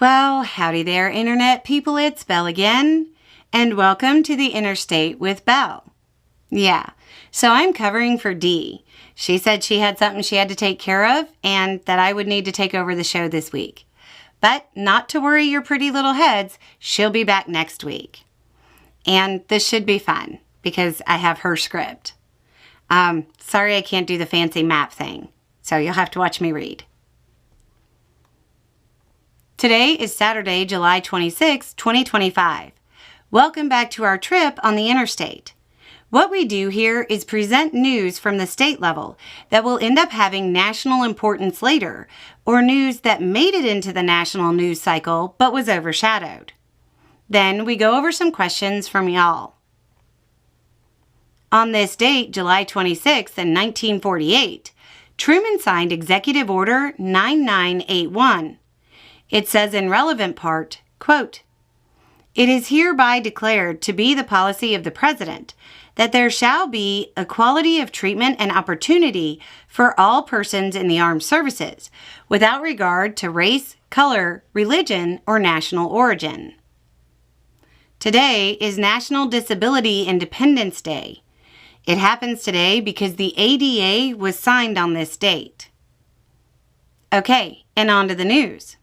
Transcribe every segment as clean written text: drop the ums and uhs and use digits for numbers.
Well, howdy there, Internet people. It's Belle again, and welcome to the Interstate with Belle. Yeah, so I'm covering for Dee. She said she had something she had to take care of, and that I would need to take over the show this week. But not to worry your pretty little heads, she'll be back next week. And this should be fun, because I have her script. Sorry I can't do the fancy map thing, so you'll have to watch me read. Today is Saturday, July 26, 2025. Welcome back to our trip on the Interstate. What we do here is present news from the state level that will end up having national importance later, or news that made it into the national news cycle but was overshadowed. Then we go over some questions from y'all. On this date, July 26, in 1948, Truman signed Executive Order 9981. It says in relevant part, quote, "It is hereby declared to be the policy of the President that there shall be equality of treatment and opportunity for all persons in the armed services, without regard to race, color, religion, or national origin." Today is National Disability Independence Day. It happens today because the ADA was signed on this date. Okay, and on to the news.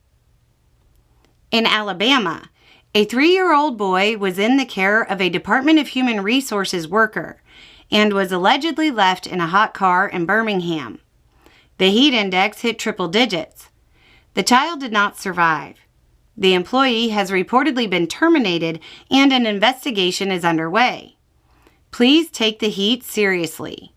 In Alabama, a 3-year-old boy was in the care of a Department of Human Resources worker and was allegedly left in a hot car in Birmingham. The heat index hit triple digits. The child did not survive. The employee has reportedly been terminated and an investigation is underway. Please take the heat seriously.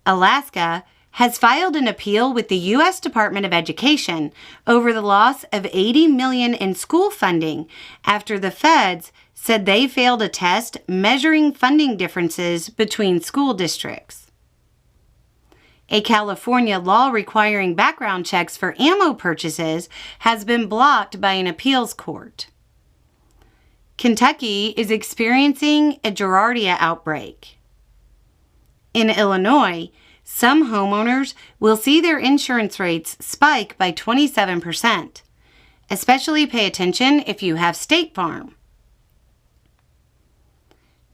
Alaska has filed an appeal with the U.S. Department of Education over the loss of $80 million in school funding after the feds said they failed a test measuring funding differences between school districts. A California law requiring background checks for ammo purchases has been blocked by an appeals court. Kentucky is experiencing a Giardia outbreak. In Illinois, some homeowners will see their insurance rates spike by 27%. Especially pay attention if you have State Farm.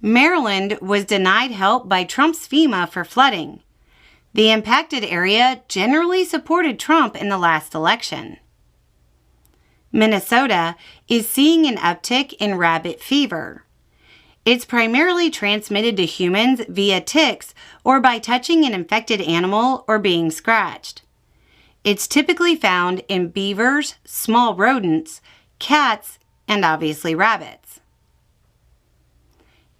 Maryland was denied help by Trump's FEMA for flooding. The impacted area generally supported Trump in the last election. Minnesota is seeing an uptick in rabbit fever. It's primarily transmitted to humans via ticks or by touching an infected animal or being scratched. It's typically found in beavers, small rodents, cats, and obviously rabbits.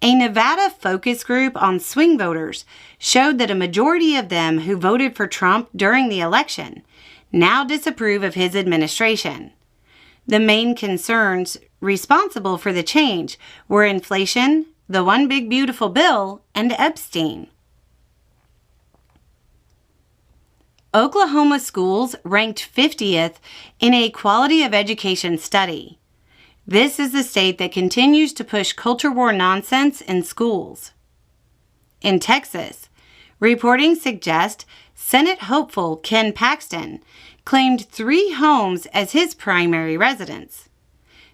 A Nevada focus group on swing voters showed that a majority of them who voted for Trump during the election now disapprove of his administration. The main concerns responsible for the change were inflation, the one big beautiful bill, and Epstein. Oklahoma schools ranked 50th in a quality of education study. This is the state that continues to push culture war nonsense in schools. In Texas, reporting suggests Senate hopeful Ken Paxton claimed 3 homes as his primary residence.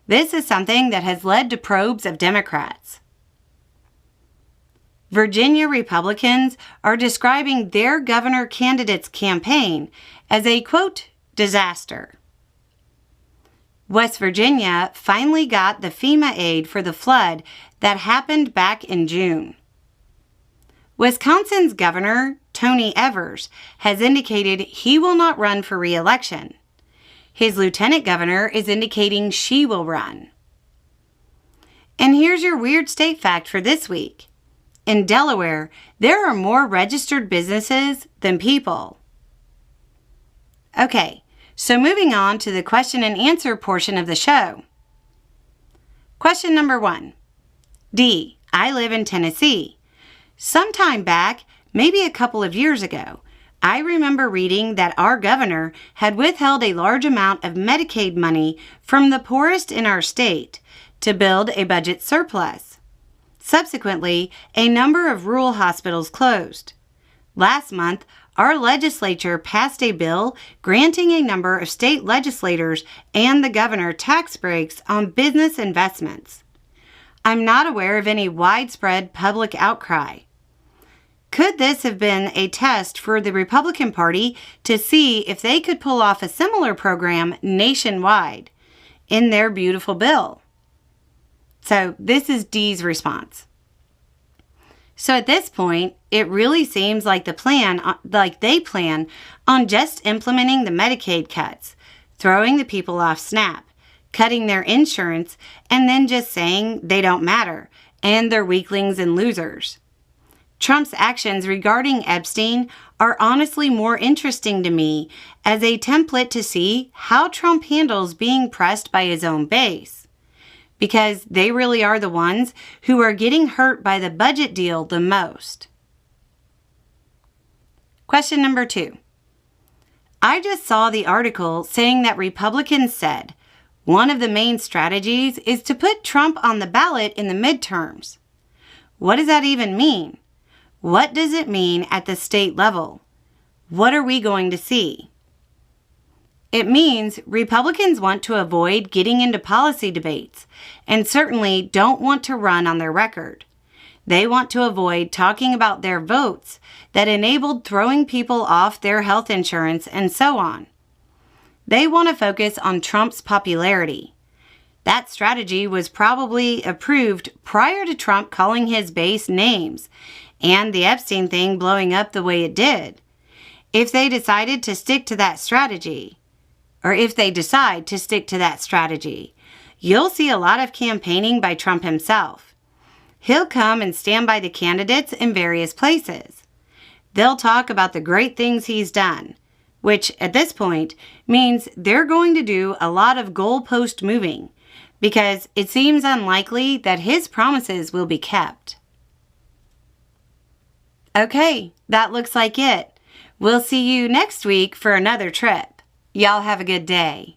This is something that has led to probes of Democrats. Virginia Republicans are describing their governor candidate's campaign as a, quote, disaster. West Virginia finally got the FEMA aid for the flood that happened back in June. Wisconsin's governor, Tony Evers, has indicated he will not run for re-election. His lieutenant governor is indicating she will run. And here's your weird state fact for this week. In Delaware, there are more registered businesses than people. Okay, so moving on to the question and answer portion of the show. Question number 1. D. I live in Tennessee. Sometime back, maybe a couple of years ago, I remember reading that our governor had withheld a large amount of Medicaid money from the poorest in our state to build a budget surplus. Subsequently, a number of rural hospitals closed. Last month, our legislature passed a bill granting a number of state legislators and the governor tax breaks on business investments. I'm not aware of any widespread public outcry. Could this have been a test for the Republican Party to see if they could pull off a similar program nationwide in their beautiful bill? So this is Dee's response. So at this point, it really seems like they plan on just implementing the Medicaid cuts, throwing the people off SNAP, cutting their insurance, and then just saying they don't matter and they're weaklings and losers. Trump's actions regarding Epstein are honestly more interesting to me as a template to see how Trump handles being pressed by his own base, because they really are the ones who are getting hurt by the budget deal the most. Question number 2. I just saw the article saying that Republicans said one of the main strategies is to put Trump on the ballot in the midterms. What does that even mean? What does it mean at the state level? What are we going to see? It means Republicans want to avoid getting into policy debates and certainly don't want to run on their record. They want to avoid talking about their votes that enabled throwing people off their health insurance and so on. They want to focus on Trump's popularity. That strategy was probably approved prior to Trump calling his base names and the Epstein thing blowing up the way it did. If they decided to stick to that strategy, or if they decide to stick to that strategy, you'll see a lot of campaigning by Trump himself. He'll come and stand by the candidates in various places. They'll talk about the great things he's done, which at this point means they're going to do a lot of goalpost moving because it seems unlikely that his promises will be kept. Okay, that looks like it. We'll see you next week for another trip. Y'all have a good day.